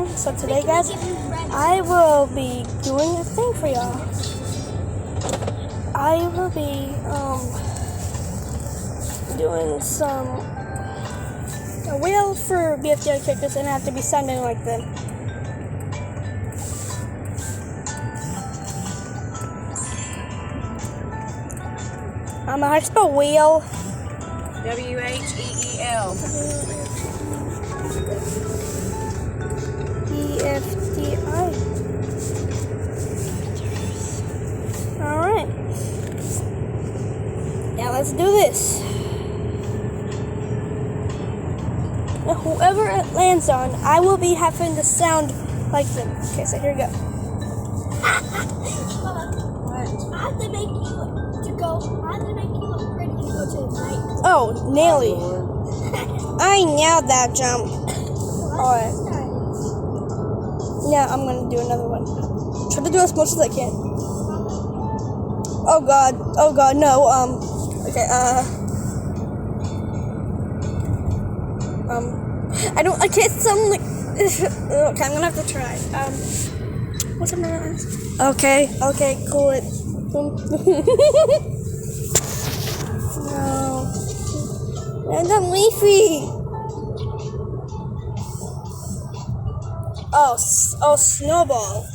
again. So today, guys, I will be doing a thing for y'all. I will be doing a wheel for bfdi characters, and I have to be sounding like them. How to spell wheel? W-H-E-E-L. bfdi. Alright. Now let's do this. Now whoever it lands on, I will be having to sound like them. Okay, so here we go. I have to make you look pretty to go to the night. Oh, Nelly. I nailed that jump. Alright. Now I'm gonna do another one. Try to do as much as I can. Oh god, no, okay, I can't sound like, okay, I'm gonna have to try, what's another, okay, cool it, no, and I'm leafy, oh, snowball,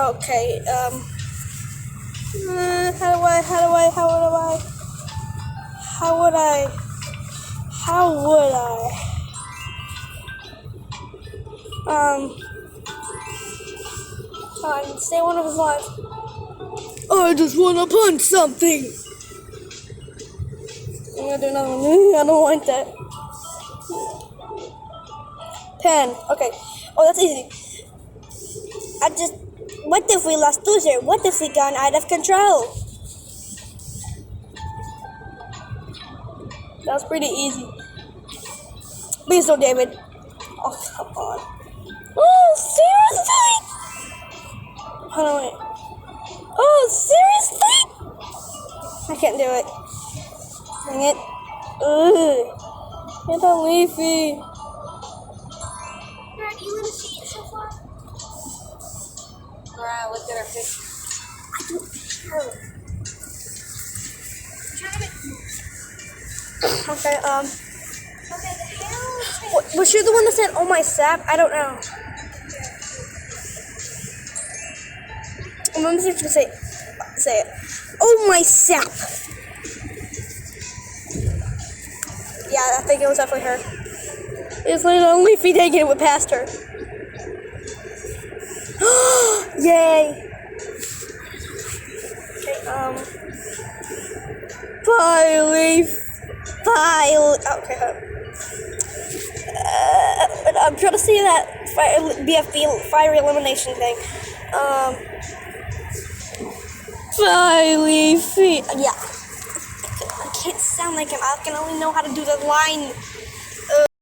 okay, how would I, stay one of his life. I just wanna punch something. I'm gonna do another one. I don't want that. Pen. Okay. Oh, that's easy. What if we lost loser? What if we gone out of control? That was pretty easy. Please don't, David. Oh, come on. Oh, seriously? Hold on, wait. Oh, seriously? I can't do it. Dang it. Ugh. It's a leafy. Brad, you want to see it so far? Alright, look at our picture. I don't care. Try to make Okay, Okay, the hair was you the one that said, oh my sap? I don't know. I'm just gonna say it. Oh my sap. Yeah, I think it was definitely her. It's like the leafy taking it past her. Yay. Okay, bye, leaf. Bye. Okay, I'm trying to see that BFB fire elimination thing. Bye, Leafy. Yeah. I can't sound like him. I can only know how to do the line.